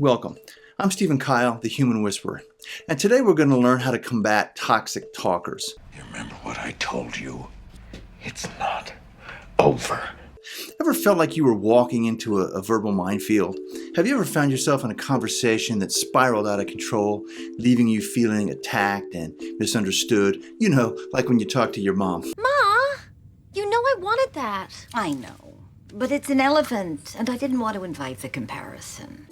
Welcome. I'm Stephen Kyle, the Human Whisperer, and today we're going to learn how to combat toxic talkers. You remember what I told you? It's not over. Ever felt like you were walking into a verbal minefield? Have you ever found yourself in a conversation that spiraled out of control, leaving you feeling attacked and misunderstood? You know, like when you talk to your mom. Ma, you know I wanted that. I know, but it's an elephant, and I didn't want to invite the comparison.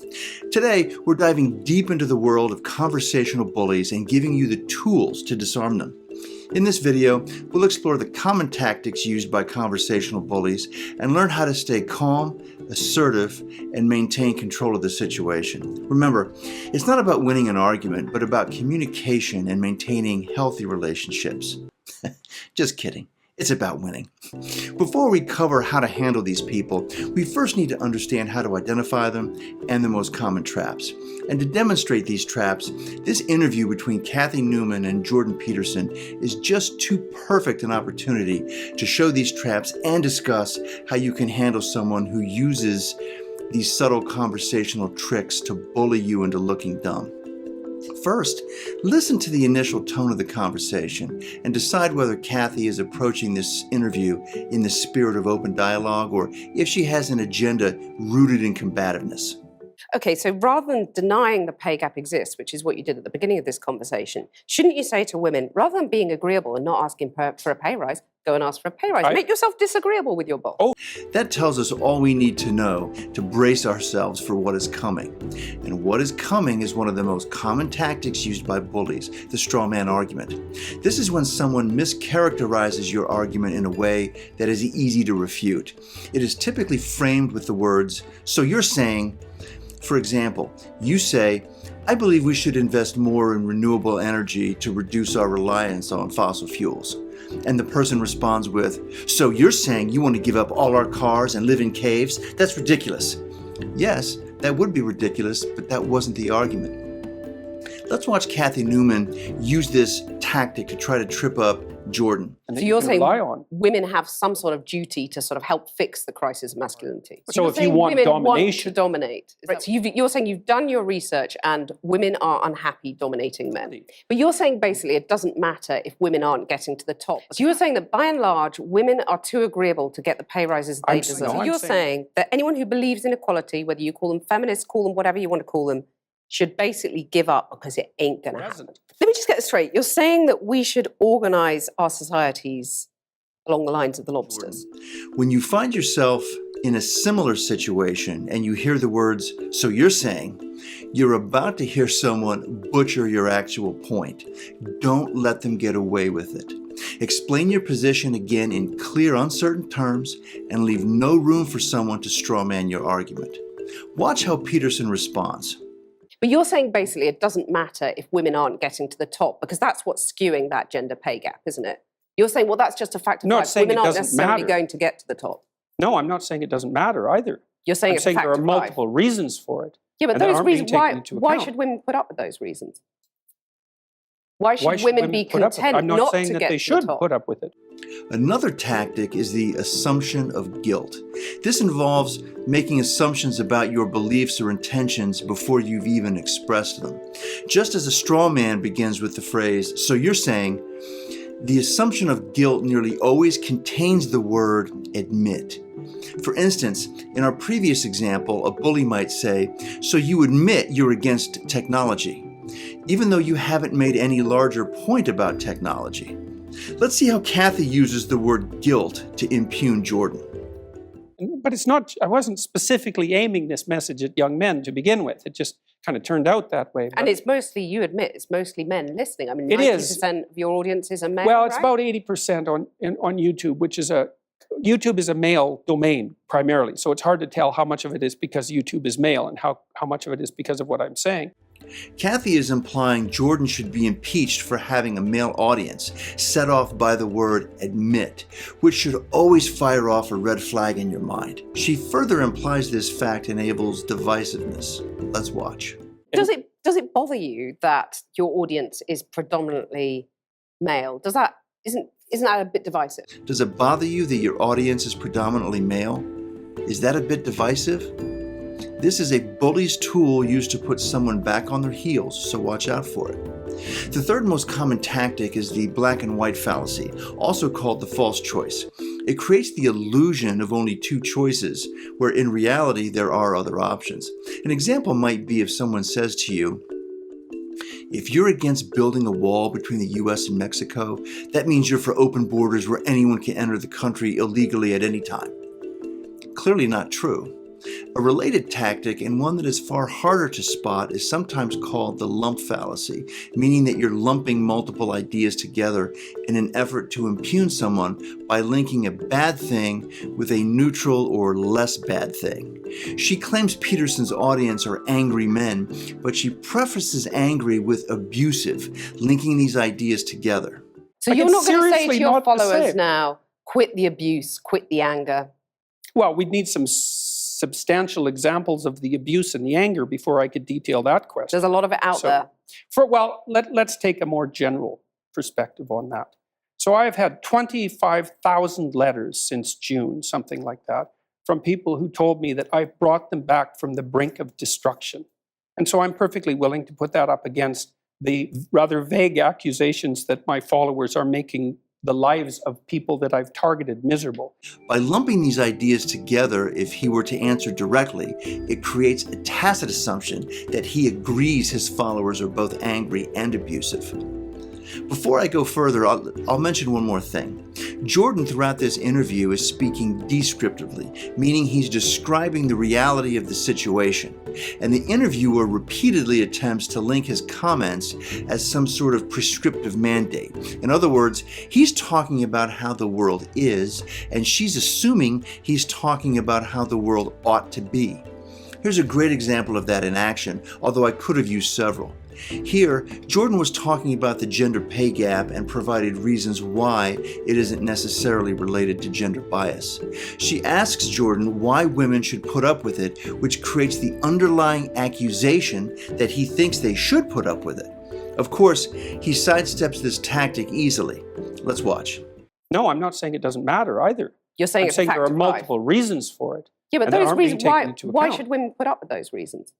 Today, we're diving deep into the world of conversational bullies and giving you the tools to disarm them. In this video, we'll explore the common tactics used by conversational bullies and learn how to stay calm, assertive, and maintain control of the situation. Remember, it's not about winning an argument, but about communication and maintaining healthy relationships. Just kidding. It's about winning. Before we cover how to handle these people, we first need to understand how to identify them and the most common traps. And to demonstrate these traps, this interview between Kathy Newman and Jordan Peterson is just too perfect an opportunity to show these traps and discuss how you can handle someone who uses these subtle conversational tricks to bully you into looking dumb. First, listen to the initial tone of the conversation and decide whether Kathy is approaching this interview in the spirit of open dialogue or if she has an agenda rooted in combativeness. Okay, so rather than denying the pay gap exists, which is what you did at the beginning of this conversation, shouldn't you say to women, rather than being agreeable and not asking for a pay rise, go and ask for a pay rise. Make yourself disagreeable with your boss. That tells us all we need to know to brace ourselves for what is coming. And what is coming is one of the most common tactics used by bullies, the Strawman argument. This is when someone mischaracterizes your argument in a way that is easy to refute. It is typically framed with the words, "So you're saying," for example, you say, "I believe we should invest more in renewable energy to reduce our reliance on fossil fuels." And the person responds with, "So you're saying you want to give up all our cars and live in caves? That's ridiculous." Yes, that would be ridiculous, but that wasn't the argument. Let's watch Kathy Newman use this tactic to try to trip up Jordan. So you're saying women have some sort of duty to sort of help fix the crisis of masculinity. So if you want women domination. want to dominate. Right? So you're saying you've done your research and women are unhappy dominating men. But you're saying basically it doesn't matter if women aren't getting to the top. So you're saying that by and large, women are too agreeable to get the pay rises they deserve. So you're saying that anyone who believes in equality, whether you call them feminists, call them whatever you want to call them, should basically give up because it ain't going to happen. Let me just get this straight. You're saying that we should organize our societies along the lines of the lobsters. When you find yourself in a similar situation and you hear the words, "So you're saying," you're about to hear someone butcher your actual point. Don't let them get away with it. Explain your position again in clear, uncertain terms and leave no room for someone to strawman your argument. Watch how Peterson responds. But you're saying basically it doesn't matter if women aren't getting to the top because that's what's skewing that gender pay gap, isn't it? You're saying, well, that's just a fact of life. Women aren't necessarily going to get to the top. No, I'm not saying it doesn't matter either. You're saying it's a fact of life. There are multiple reasons for it. Yeah, but those reasons, why should women put up with those reasons? Why should women be content I'm not not saying to that get they to the should top? put up with it. Another tactic is the assumption of guilt. This involves making assumptions about your beliefs or intentions before you've even expressed them. Just as a straw man begins with the phrase, "So you're saying," the assumption of guilt nearly always contains the word admit. For instance, in our previous example, a bully might say, "So you admit you're against technology," even though you haven't made any larger point about technology. Let's see how Kathy uses the word guilt to impugn Jordan. But it's not, I wasn't specifically aiming this message at young men to begin with. It just kind of turned out that way. And it's mostly, you admit, it's mostly men listening. I mean, it 90% of your audience is a male, Well, it's right? about 80% on YouTube, which is YouTube is a male domain primarily. So it's hard to tell how much of it is because YouTube is male and how much of it is because of what I'm saying. Kathy is implying Jordan should be impeached for having a male audience, set off by the word admit, which should always fire off a red flag in your mind. She further implies this fact enables divisiveness. Let's watch. Does it bother you that your audience is predominantly male? Isn't that a bit divisive? Does it bother you that your audience is predominantly male? Is that a bit divisive? This is a bully's tool used to put someone back on their heels, so watch out for it. The third most common tactic is the black and white fallacy, also called the false choice. It creates the illusion of only two choices, where in reality there are other options. An example might be if someone says to you, "If you're against building a wall between the US and Mexico, that means you're for open borders where anyone can enter the country illegally at any time." Clearly not true. A related tactic, and one that is far harder to spot, is sometimes called the lump fallacy, meaning that you're lumping multiple ideas together in an effort to impugn someone by linking a bad thing with a neutral or less bad thing. She claims Peterson's audience are angry men, but she prefaces angry with abusive, linking these ideas together. So Like, you're it's not going to say to seriously your not the followers same. now, quit the abuse, quit the anger. Well, we'd need some substantial examples of the abuse and the anger before I could detail that question. There's a lot of it out So, there. Let's take a more general perspective on that. So I've had 25,000 letters since June, something like that, from people who told me that I've brought them back from the brink of destruction. And so I'm perfectly willing to put that up against the rather vague accusations that my followers are making the lives of people that I've targeted miserable. By lumping these ideas together, if he were to answer directly, it creates a tacit assumption that he agrees his followers are both angry and abusive. Before I go further, I'll mention one more thing. Jordan, throughout this interview, is speaking descriptively, meaning he's describing the reality of the situation. And the interviewer repeatedly attempts to link his comments as some sort of prescriptive mandate. In other words, he's talking about how the world is, and she's assuming he's talking about how the world ought to be. Here's a great example of that in action, although I could have used several. Here, Jordan was talking about the gender pay gap and provided reasons why it isn't necessarily related to gender bias. She asks Jordan why women should put up with it, which creates the underlying accusation that he thinks they should put up with it. Of course, he sidesteps this tactic easily. Let's watch. No, I'm not saying it doesn't matter either. You're saying I'm it's saying a fact there are of life. multiple reasons for it. Yeah, but and that those aren't being reasons, taken into why account. should women put up with those reasons?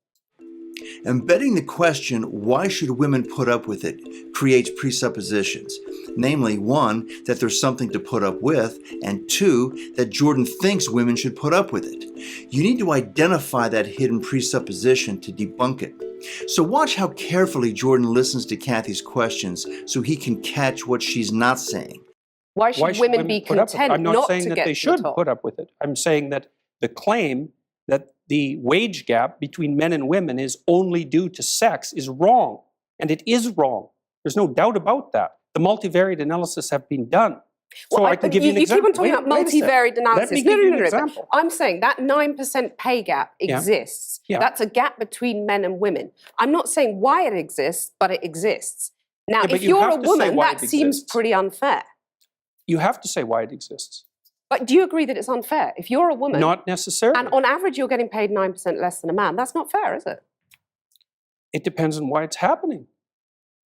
Embedding the question, why should women put up with it, creates presuppositions. Namely, one, that there's something to put up with, and two, that Jordan thinks women should put up with it. You need to identify that hidden presupposition to debunk it. So watch how carefully Jordan listens to Kathy's questions so he can catch what she's not saying. Why should women be put up with it? content I'm not not saying to that get they to the should top? put up with it. I'm saying that the claim that the wage gap between men and women is only due to sex is wrong. And it is wrong. There's no doubt about that. The multivariate analysis have been done. So I can give you an example. You keep on talking about Wait a second. multivariate analysis. Let me give you an example. I'm saying that 9% pay gap exists. Yeah. That's a gap between men and women. I'm not saying why it exists, but it exists. Now, Yeah, but if you you're have a to say woman, why that it seems exists. pretty unfair. You have to say why it exists. But do you agree that it's unfair? If you're a woman, Not necessarily. and on average you're getting paid 9% less than a man, that's not fair, is it? It depends on why it's happening.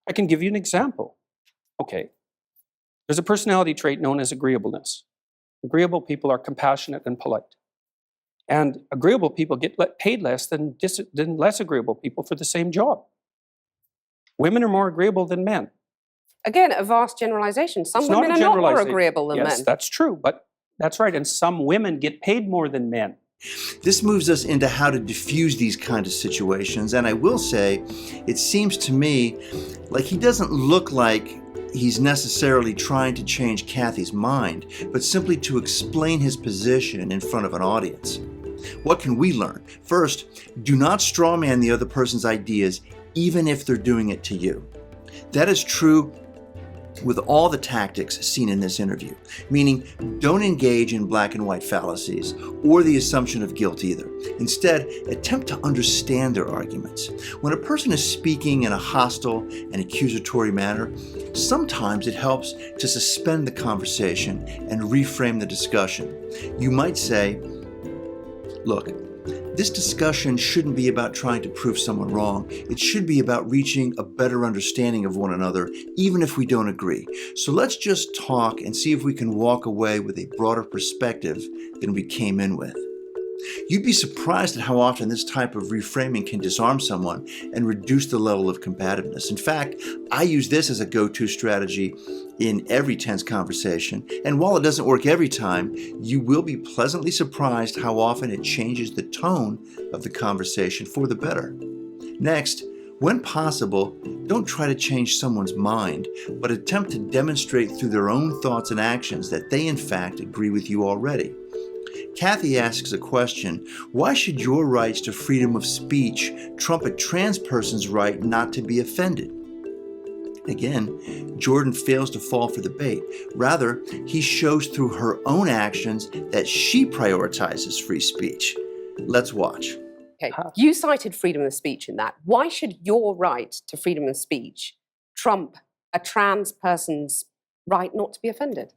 I can give you an example. Okay. There's a personality trait known as agreeableness. Agreeable people are compassionate and polite. And agreeable people get paid less than less agreeable people for the same job. Women are more agreeable than men. Again, a vast generalization. Some It's not women a are not more generalization. agreeable than Yes, men. that's true, but that's right. And some women get paid more than men. This moves us into how to diffuse these kind of situations, and I will say, it seems to me like he doesn't look like he's necessarily trying to change Kathy's mind, but simply to explain his position in front of an audience. What can we learn? First, do not strawman the other person's ideas, even if they're doing it to you. That is true with all the tactics seen in this interview, meaning don't engage in black and white fallacies or the assumption of guilt either. Instead, attempt to understand their arguments. When a person is speaking in a hostile and accusatory manner, sometimes it helps to suspend the conversation and reframe the discussion. You might say, look, this discussion shouldn't be about trying to prove someone wrong. It should be about reaching a better understanding of one another, even if we don't agree. So let's just talk and see if we can walk away with a broader perspective than we came in with. You'd be surprised at how often this type of reframing can disarm someone and reduce the level of combativeness. In fact, I use this as a go-to strategy in every tense conversation, and while it doesn't work every time, you will be pleasantly surprised how often it changes the tone of the conversation for the better. Next, when possible, don't try to change someone's mind, but attempt to demonstrate through their own thoughts and actions that they in fact agree with you already. Kathy asks a question, why should your rights to freedom of speech trump a trans person's right not to be offended? Again, Jordan fails to fall for the bait. Rather, he shows through her own actions that she prioritizes free speech. Let's watch. Okay, you cited freedom of speech in that. Why should your right to freedom of speech trump a trans person's right not to be offended?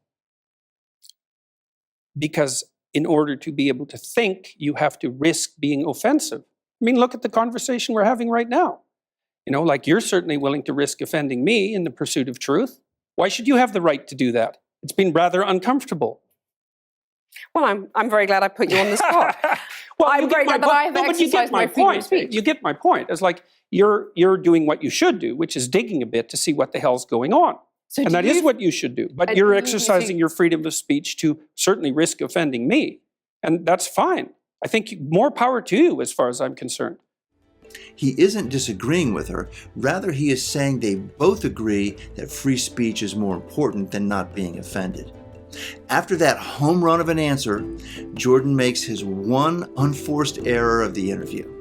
Because in order to be able to think, you have to risk being offensive. I mean, look at the conversation we're having right now. You know, like you're certainly willing to risk offending me in the pursuit of truth. Why should you have the right to do that? It's been rather uncomfortable. Well, I'm very glad I put you on the spot. Well, I'm very glad that I've exercised my freedom of speech. You get my point. It's like you're doing what you should do, which is digging a bit to see what the hell's going on. So and that is what you should do. But you're exercising your freedom of speech to certainly risk offending me. And that's fine. I think more power to you as far as I'm concerned. He isn't disagreeing with her. Rather, he is saying they both agree that free speech is more important than not being offended. After that home run of an answer, Jordan makes his one unforced error of the interview.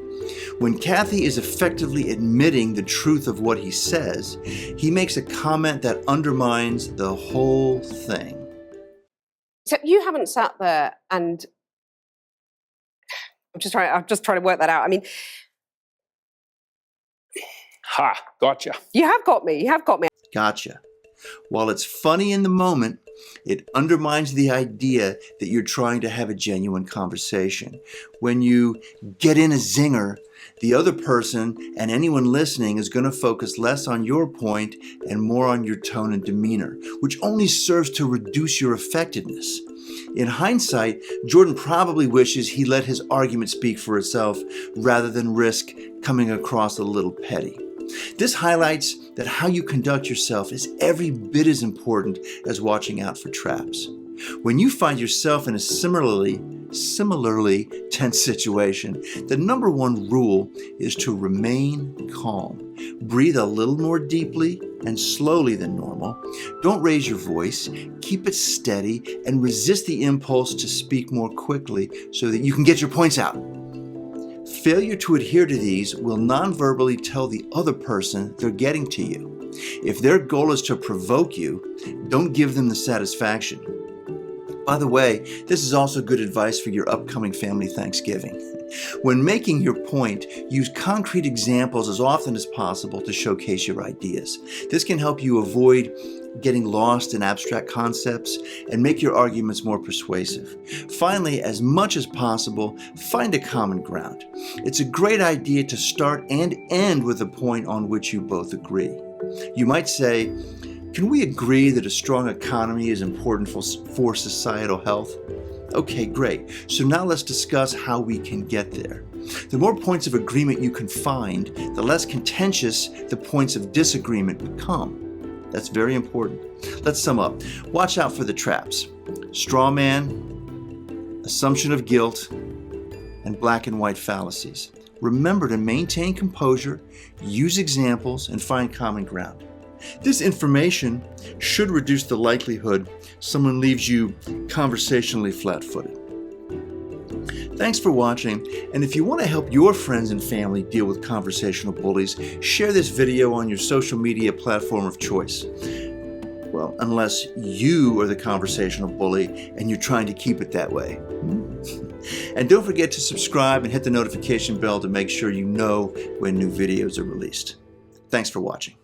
When Kathy is effectively admitting the truth of what he says, he makes a comment that undermines the whole thing. So you haven't sat there and I'm just trying to work that out. I mean, Ha, gotcha. you have got me. You have got me. Gotcha. While it's funny in the moment, it undermines the idea that you're trying to have a genuine conversation. When you get in a zinger, the other person and anyone listening is going to focus less on your point and more on your tone and demeanor, which only serves to reduce your effectiveness. In hindsight, Jordan probably wishes he let his argument speak for itself rather than risk coming across a little petty. This highlights that how you conduct yourself is every bit as important as watching out for traps. When you find yourself in a similarly tense situation, the number one rule is to remain calm. Breathe a little more deeply and slowly than normal. Don't raise your voice. Keep it steady and resist the impulse to speak more quickly so that you can get your points out. Failure to adhere to these will non-verbally tell the other person they're getting to you. If their goal is to provoke you, don't give them the satisfaction. By the way, this is also good advice for your upcoming family Thanksgiving. When making your point, use concrete examples as often as possible to showcase your ideas. This can help you avoid getting lost in abstract concepts and make your arguments more persuasive. Finally, as much as possible, find a common ground. It's a great idea to start and end with a point on which you both agree. You might say, can we agree that a strong economy is important for societal health? Okay, great. So now let's discuss how we can get there. The more points of agreement you can find, the less contentious the points of disagreement become. That's very important. Let's sum up. Watch out for the traps. Strawman, assumption of guilt, and black and white fallacies. Remember to maintain composure, use examples, and find common ground. This information should reduce the likelihood someone leaves you conversationally flat-footed. Thanks for watching, and if you want to help your friends and family deal with conversational bullies, share this video on your social media platform of choice. Well, unless you are the conversational bully and you're trying to keep it that way. And don't forget to subscribe and hit the notification bell to make sure you know when new videos are released. Thanks for watching.